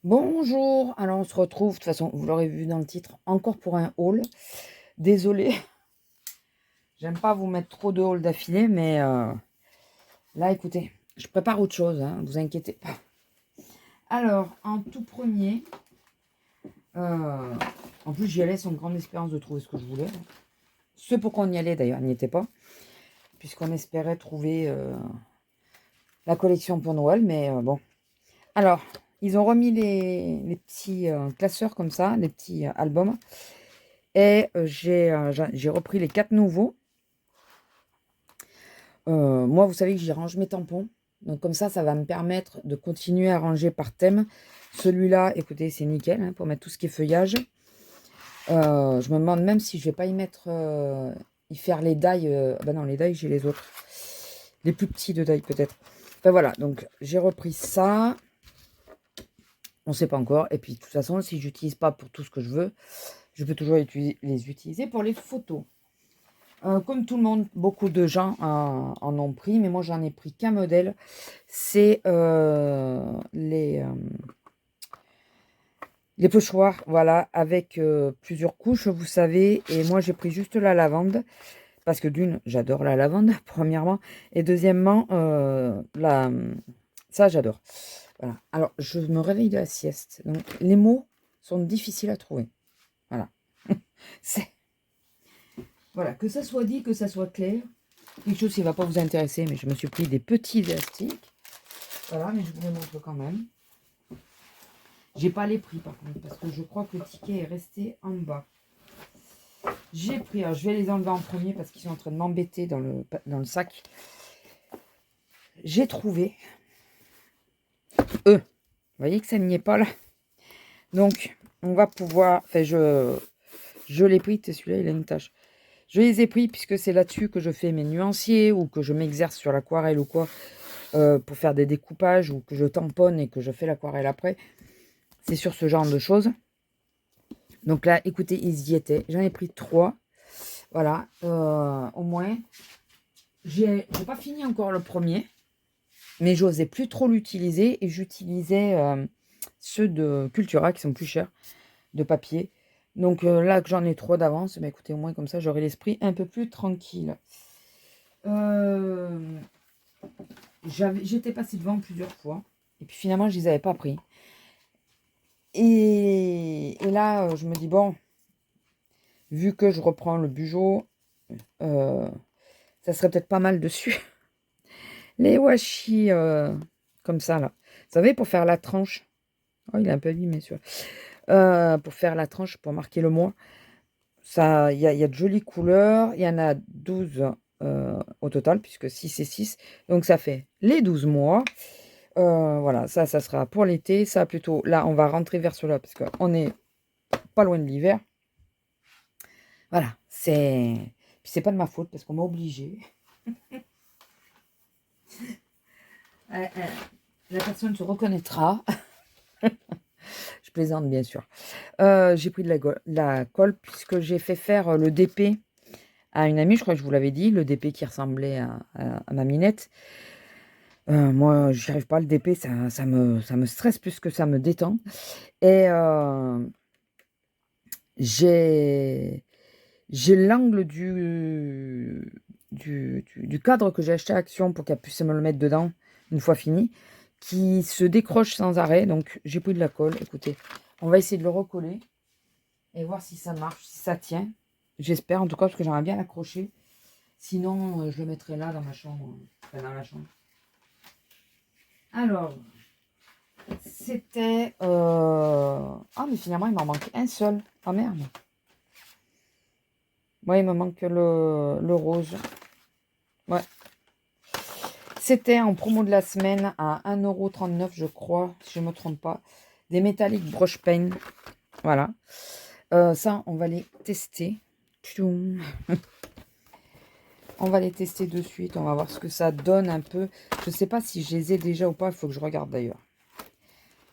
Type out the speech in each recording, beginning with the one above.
Bonjour, alors on se retrouve, de toute façon, vous l'aurez vu dans le titre, encore pour un haul. Désolée, j'aime pas vous mettre trop de hauls d'affilée, mais là, écoutez, je prépare autre chose, hein, vous inquiétez pas. Alors, en tout premier, en plus j'y allais sans grande espérance de trouver ce que je voulais. Ce pour qu'on y allait d'ailleurs, n'y était pas, puisqu'on espérait trouver la collection pour Noël, mais bon. Alors, ils ont remis les petits classeurs comme ça, les petits albums. Et j'ai repris les 4 nouveaux. Moi, vous savez que j'y range mes tampons. Donc comme ça va me permettre de continuer à ranger par thème. Celui-là, écoutez, c'est nickel hein, pour mettre tout ce qui est feuillage. Je me demande même si je vais pas y mettre, y faire les dailles. Bah non, les dailles, j'ai les autres. Les plus petits de dailles peut-être. Enfin voilà, donc j'ai repris ça. On ne sait pas encore. Et puis de toute façon, si j'utilise pas pour tout ce que je veux, je peux toujours les utiliser pour les photos. Comme tout le monde, beaucoup de gens en ont pris, mais moi j'en ai pris qu'un modèle. C'est les pochoirs, voilà, avec plusieurs couches, vous savez. Et moi j'ai pris juste la lavande, parce que d'une, j'adore la lavande, premièrement. Et deuxièmement, ça j'adore. Voilà. Alors, je me réveille de la sieste. Donc, les mots sont difficiles à trouver. Voilà. C'est... Voilà, que ça soit dit, que ça soit clair. Quelque chose qui ne va pas vous intéresser, mais je me suis pris des petits élastiques. Voilà, mais je vous les montre quand même. J'ai pas les prix par contre, parce que je crois que le ticket est resté en bas. J'ai pris, alors je vais les enlever en premier parce qu'ils sont en train de m'embêter dans le sac. J'ai trouvé eux. Vous voyez que ça n'y est pas là. Donc, on va pouvoir, enfin je l'ai pris, celui-là il a une tache. Je les ai pris puisque c'est là-dessus que je fais mes nuanciers ou que je m'exerce sur l'aquarelle ou quoi, pour faire des découpages ou que je tamponne et que je fais l'aquarelle après. C'est sur ce genre de choses. Donc là, écoutez, ils y étaient. J'en ai pris 3. Voilà, au moins. J'ai pas fini encore le premier, mais j'osais plus trop l'utiliser et j'utilisais ceux de Cultura qui sont plus chers, de papier. Donc là que j'en ai 3 d'avance, bah, écoutez, au moins comme ça, j'aurai l'esprit un peu plus tranquille. J'étais passée devant plusieurs fois et puis finalement, je les avais pas pris. Et là, je me dis, bon, vu que je reprends le Bugeot, ça serait peut-être pas mal dessus. Les washi, comme ça, là. Vous savez, pour faire la tranche. Oh, il est un peu abîmé, celui-là. Pour faire la tranche, pour marquer le mois. Ça, il y a de jolies couleurs. Il y en a 12 au total, puisque 6 et 6. Donc, ça fait les 12 mois. Voilà, ça sera pour l'été. Ça, plutôt, là, on va rentrer vers cela, parce qu'on est pas loin de l'hiver. Voilà, puis c'est pas de ma faute, parce qu'on m'a obligé. La personne se reconnaîtra. Je plaisante, bien sûr. J'ai pris de la colle, puisque j'ai fait faire le DP à une amie, je crois que je vous l'avais dit, le DP qui ressemblait à ma minette. Moi, j'y arrive pas, le DP, ça me stresse plus que ça me détend. Et j'ai l'angle du cadre que j'ai acheté à Action pour qu'elle puisse me le mettre dedans une fois fini, qui se décroche sans arrêt. Donc j'ai pris de la colle. Écoutez, on va essayer de le recoller et voir si ça marche, si ça tient. J'espère en tout cas, parce que j'aimerais bien l'accrocher. Sinon, je le mettrai là dans ma chambre. Enfin, dans la chambre. Alors, c'était... Ah, mais finalement, il m'en manque un seul. Oh merde. Ouais, il me manque le rose. Ouais. C'était en promo de la semaine à 1,39 €, je crois, si je ne me trompe pas. Des métalliques brush paint. Voilà. Ça, on va les tester. On va les tester de suite. On va voir ce que ça donne un peu. Je ne sais pas si je les ai déjà ou pas. Il faut que je regarde d'ailleurs.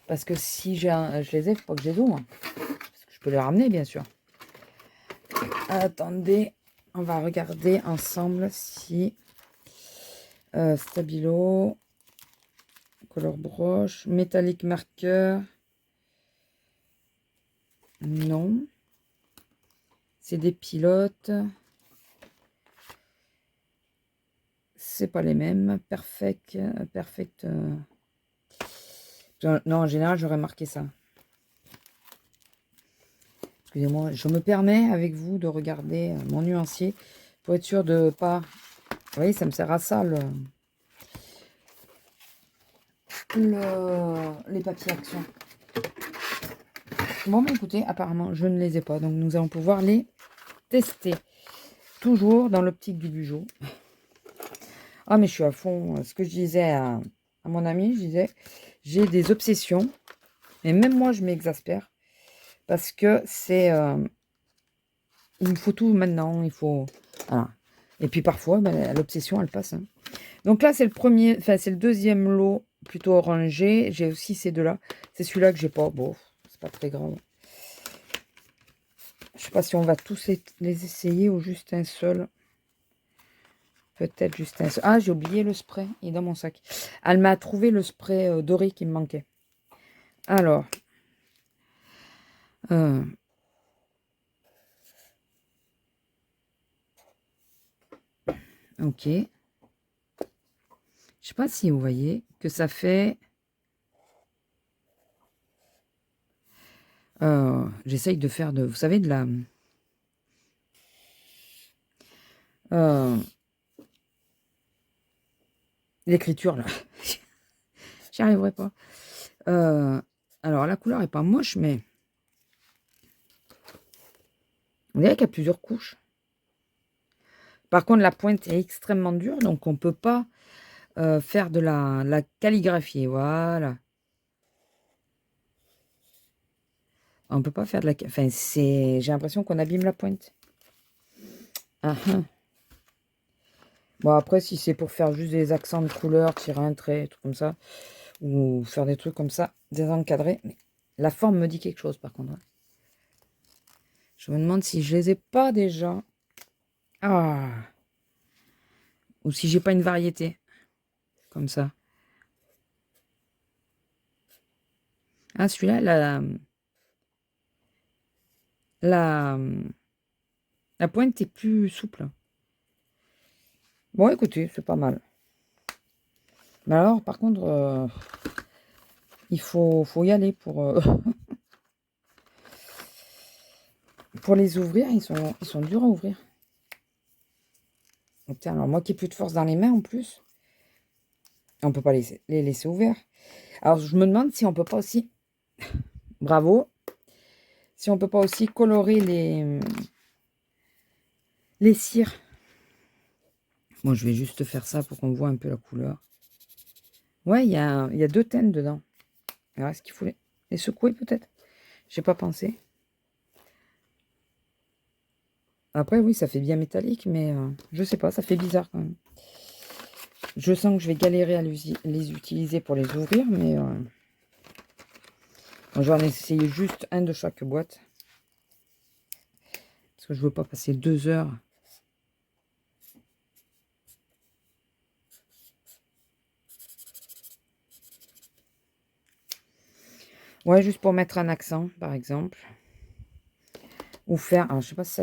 Parce que si je les ai, il faut pas que je les ouvre. Parce que je peux les ramener, bien sûr. Attendez. On va regarder ensemble si... Stabilo. Color broche. Métallique marqueur. Non. C'est des pilotes. C'est pas les mêmes. Perfect. Non, en général, j'aurais marqué ça. Excusez-moi, je me permets avec vous de regarder mon nuancier pour être sûr de pas... Vous voyez, ça me sert à ça, les papiers action. Bon, bah, écoutez, apparemment, je ne les ai pas. Donc, nous allons pouvoir les tester. Toujours dans l'optique du Bugeaud. Ah, mais je suis à fond. Ce que je disais à mon ami, je disais, j'ai des obsessions. Et même moi, je m'exaspère. Parce que c'est... il me faut tout maintenant. Il faut... Voilà. Et puis parfois, ben, l'obsession, elle passe. Hein. Donc là, c'est le premier... Enfin, c'est le deuxième lot plutôt orangé. J'ai aussi ces deux-là. C'est celui-là que j'ai pas. Bon, c'est pas très grave. Je sais pas si on va tous les essayer ou juste un seul. Peut-être juste un seul. Ah, j'ai oublié le spray. Il est dans mon sac. Elle m'a trouvé le spray doré qui me manquait. Alors. Ok. Je sais pas si vous voyez que ça fait... j'essaye de faire de... Vous savez, de la... l'écriture, là. J'y arriverai pas. Alors, la couleur est pas moche, mais... On dirait qu'il y a plusieurs couches. Par contre, la pointe est extrêmement dure, donc on peut pas faire de la calligraphie. Voilà. On peut pas faire de la... Enfin, c'est... J'ai l'impression qu'on abîme la pointe. Ah, ah. Bon, après, si c'est pour faire juste des accents de couleur, tirer un trait, tout comme ça, ou faire des trucs comme ça, désencadrés. Mais la forme me dit quelque chose, par contre. Hein. Je me demande si je les ai pas déjà. Ah. Ou si j'ai pas une variété. Comme ça. Ah, celui-là, la pointe est plus souple. Bon, écoutez, c'est pas mal. Mais alors, par contre, il faut y aller pour, pour les ouvrir. Ils sont durs à ouvrir. Donc, alors, moi qui ai plus de force dans les mains en plus, on peut pas les laisser ouverts. Alors, je me demande si on peut pas aussi... Bravo. Si on peut pas aussi colorer les cires. Bon, je vais juste faire ça pour qu'on voit un peu la couleur. Ouais, il y a 2 teintes dedans. Alors, est-ce qu'il faut les secouer peut-être? J'ai pas pensé. Après, oui, ça fait bien métallique, mais je sais pas, ça fait bizarre quand même. Je sens que je vais galérer à les utiliser pour les ouvrir, mais je vais en essayer juste un de chaque boîte. Parce que je veux pas passer 2 heures. Ouais, juste pour mettre un accent, par exemple. Ou faire... Alors, je sais pas si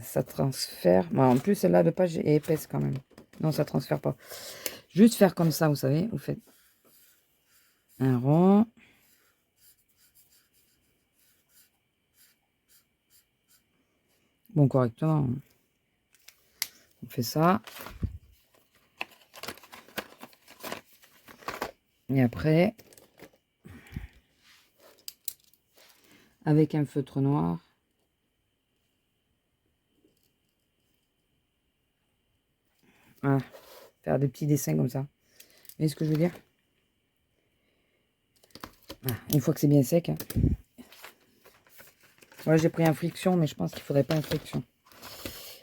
ça transfère. Bon, en plus, celle-là de page est épaisse quand même. Non, ça transfère pas. Juste faire comme ça, vous savez. Vous faites un rond. Bon, correctement. On fait ça. Et après, avec un feutre noir, voilà, faire des petits dessins comme ça. Vous voyez ce que je veux dire? Voilà, une fois que c'est bien sec. Hein. Voilà, j'ai pris un friction, mais je pense qu'il ne faudrait pas un friction.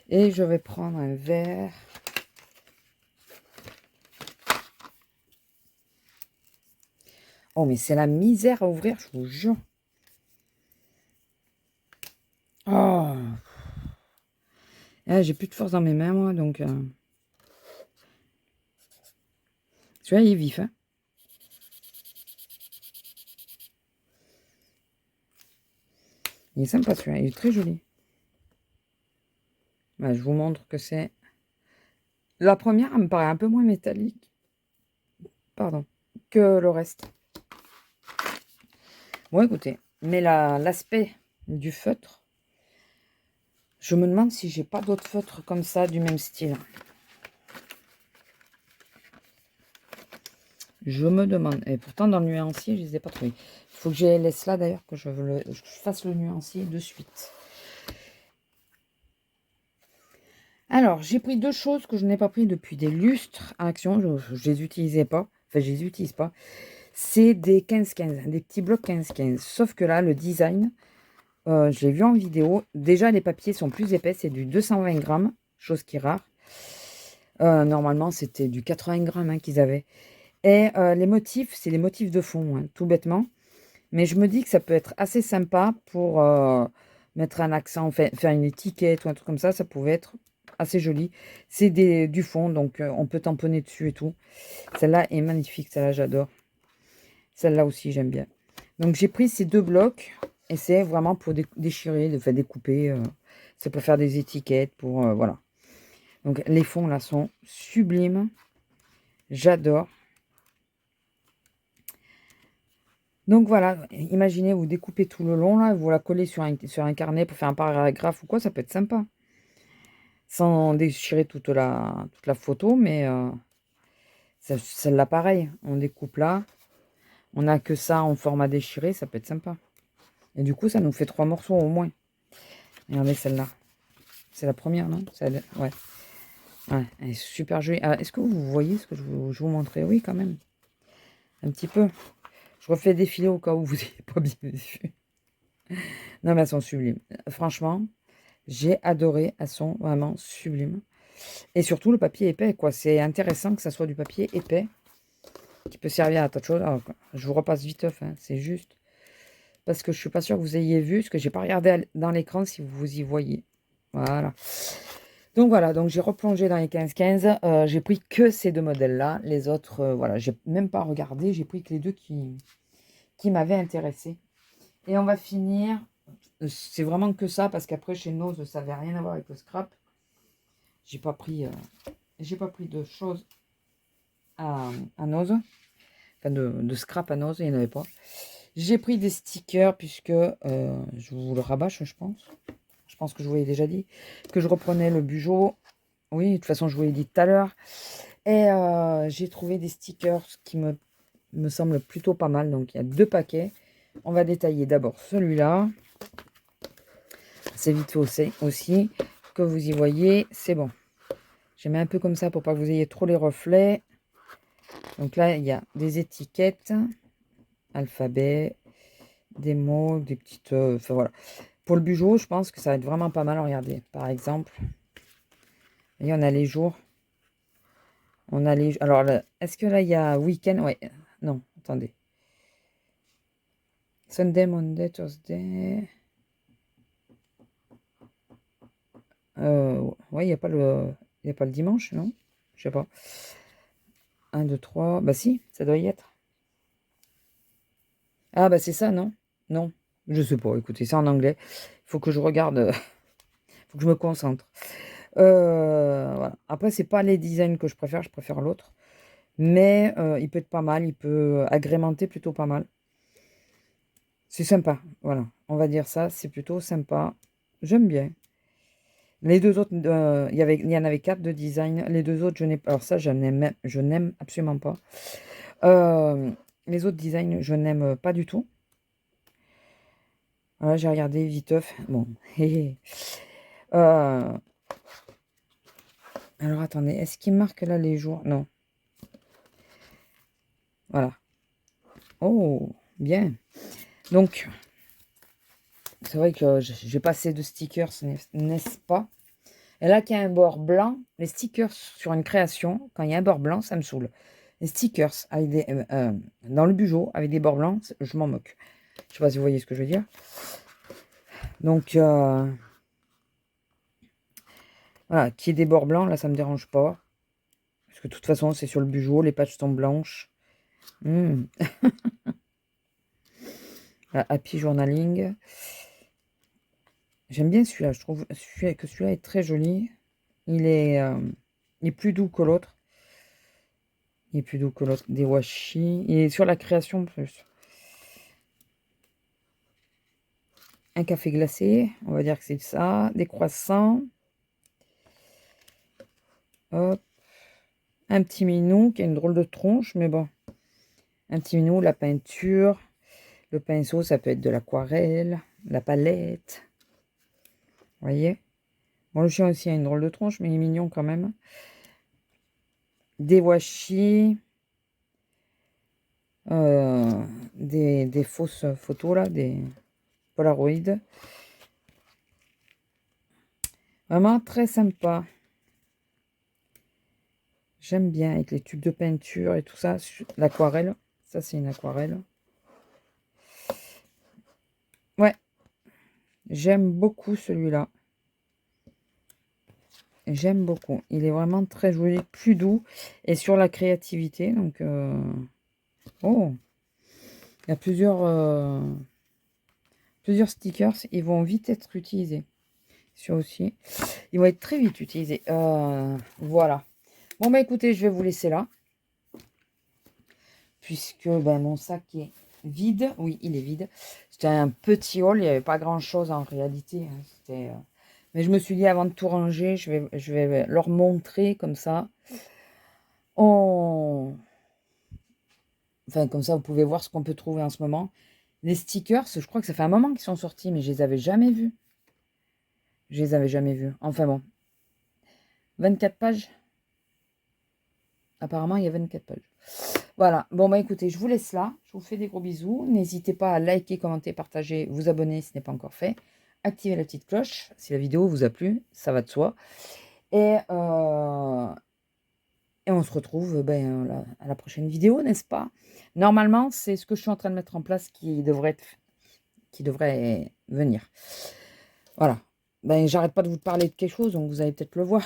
Et je vais prendre un verre. Oh, mais c'est la misère à ouvrir, je vous jure. Oh, j'ai plus de force dans mes mains, moi, donc... Celui-là, il est vif, hein. Il est sympa celui-là, il est très joli. Bah, je vous montre que c'est... La première, elle me paraît un peu moins métallique. Pardon. Que le reste. Bon, écoutez. Mais l'aspect du feutre, je me demande si j'ai pas d'autres feutres comme ça, du même style. Je me demande. Et pourtant, dans le nuancier, je ne les ai pas trouvés. Il faut que je les laisse là, d'ailleurs, que je fasse le nuancier de suite. Alors, j'ai pris deux choses que je n'ai pas pris depuis des lustres à Action. Je ne les utilisais pas. Enfin, je les utilise pas. C'est des 15-15, des petits blocs 15-15. Sauf que là, le design, je l'ai vu en vidéo. Déjà, les papiers sont plus épais. C'est du 220 grammes, chose qui est rare. Normalement, c'était du 80 grammes hein, qu'ils avaient. Et les motifs, c'est les motifs de fond, hein, tout bêtement. Mais je me dis que ça peut être assez sympa pour mettre un accent, faire une étiquette ou un truc comme ça. Ça pouvait être assez joli. C'est du fond, donc on peut tamponner dessus et tout. Celle-là est magnifique, celle-là j'adore. Celle-là aussi j'aime bien. Donc j'ai pris ces deux blocs et c'est vraiment pour déchirer, de faire découper. C'est pour faire des étiquettes, pour voilà. Donc les fonds là sont sublimes. J'adore. Donc voilà, imaginez, vous découpez tout le long, là, vous la collez sur un carnet pour faire un paragraphe ou quoi, ça peut être sympa. Sans déchirer toute la photo, mais celle-là, pareil, on découpe là, on n'a que ça en format déchiré, ça peut être sympa. Et du coup, ça nous fait 3 morceaux au moins. Regardez celle-là. C'est la première, non? Ouais. Ouais, elle est super jolie. Ah, est-ce que vous voyez ce que je vous montrais? Oui, quand même. Un petit peu. Je refais défiler au cas où vous n'ayez pas bien vu. Non, mais elles sont sublimes. Franchement, j'ai adoré. Elles sont vraiment sublimes. Et surtout, le papier épais, quoi. C'est intéressant que ça soit du papier épais qui peut servir à tas de choses. Alors, je vous repasse vite, hein, c'est juste parce que je suis pas sûre que vous ayez vu, parce que j'ai pas regardé dans l'écran si vous y voyez. Voilà. Donc voilà, donc j'ai replongé dans les 15-15. J'ai pris que ces deux modèles-là. Les autres, voilà, j'ai même pas regardé. J'ai pris que les deux qui m'avaient intéressé. Et on va finir. C'est vraiment que ça, parce qu'après, chez Nose, ça n'avait rien à voir avec le scrap. J'ai pas pris de choses à Nose. Enfin, de scrap à Nose, il n'y en avait pas. J'ai pris des stickers, puisque je vous le rabâche, je pense. Je pense que je vous l'ai déjà dit. Que je reprenais le Bugeot. Oui, de toute façon, je vous l'ai dit tout à l'heure. Et j'ai trouvé des stickers qui me semblent plutôt pas mal. Donc, il y a 2 paquets. On va détailler d'abord celui-là. C'est vite fait aussi. Que vous y voyez, c'est bon. J'ai mis un peu comme ça pour pas que vous ayez trop les reflets. Donc là, il y a des étiquettes. Alphabet. Des mots, des petites... enfin, voilà. Pour le Bugeot, je pense que ça va être vraiment pas mal. Regardez, par exemple. Et on a les jours. On a les... Alors, est-ce que là, il y a week-end? Ouais. Non, attendez. Sunday, Monday, Thursday. Ouais, il n'y a pas le dimanche, non? Je sais pas. 1, 2, 3. Bah si, ça doit y être. Ah bah c'est ça, non? Non. Je sais pas, écoutez, c'est en anglais. Il faut que je regarde. Il faut que je me concentre. Voilà. Après, c'est pas les designs que je préfère l'autre. Mais il peut être pas mal, il peut agrémenter plutôt pas mal. C'est sympa, voilà. On va dire ça, c'est plutôt sympa. J'aime bien. Les deux autres, il y en avait 4 de design. Les deux autres, je n'ai pas. Alors ça, je n'aime absolument pas. Les autres designs, je n'aime pas du tout. Voilà, j'ai regardé viteuf. Bon. Alors attendez, est-ce qu'il marque là les jours? Non. Voilà. Oh, bien. Donc, c'est vrai que j'ai pas assez de stickers, n'est-ce pas? Et là, qu'il y a un bord blanc, les stickers sur une création, quand il y a un bord blanc, ça me saoule. Les stickers avec dans le Bugeot avec des bords blancs, je m'en moque. Je sais pas si vous voyez ce que je veux dire. Donc, voilà, qu'il y ait des bords blancs, là, ça me dérange pas. Parce que de toute façon, c'est sur le Bugeot, les pages sont blanches. Happy Journaling. J'aime bien celui-là. Je trouve que celui-là est très joli. Il est plus doux que l'autre. Il est plus doux que l'autre. Des washi. Il est sur la création plus. Un café glacé. On va dire que c'est ça. Des croissants. Hop. Un petit minou qui a une drôle de tronche. Mais bon. Un petit minou. La peinture. Le pinceau, ça peut être de l'aquarelle. La palette. Vous voyez. Bon, le chien aussi a une drôle de tronche. Mais il est mignon quand même. Des washi. Des fausses photos là, des Polaroid. Vraiment très sympa. J'aime bien avec les tubes de peinture et tout ça. L'aquarelle. Ça, c'est une aquarelle. Ouais. J'aime beaucoup celui-là. J'aime beaucoup. Il est vraiment très joli, plus doux. Et sur la créativité. Donc, oh. Il y a plusieurs stickers. Ils vont vite être utilisés. Sur aussi. Ils vont être très vite utilisés. Voilà. Bon, bah écoutez, je vais vous laisser là. Puisque ben, mon sac est vide. Oui, il est vide. C'était un petit haul. Il n'y avait pas grand-chose en réalité. Hein. Mais je me suis dit, avant de tout ranger, je vais leur montrer comme ça. Enfin, comme ça, vous pouvez voir ce qu'on peut trouver en ce moment. Les stickers, je crois que ça fait un moment qu'ils sont sortis, mais je les avais jamais vus. Je les avais jamais vus. Enfin bon. 24 pages. Apparemment, il y a 24 pages. Voilà. Bon, bah écoutez, je vous laisse là. Je vous fais des gros bisous. N'hésitez pas à liker, commenter, partager, vous abonner si ce n'est pas encore fait. Activez la petite cloche si la vidéo vous a plu. Ça va de soi. Et on se retrouve à la prochaine vidéo, n'est-ce pas? Normalement, c'est ce que je suis en train de mettre en place qui devrait venir. Voilà. Ben, j'arrête pas de vous parler de quelque chose, donc vous allez peut-être le voir.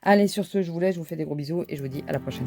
Allez, sur ce, je vous laisse, je vous fais des gros bisous et je vous dis à la prochaine.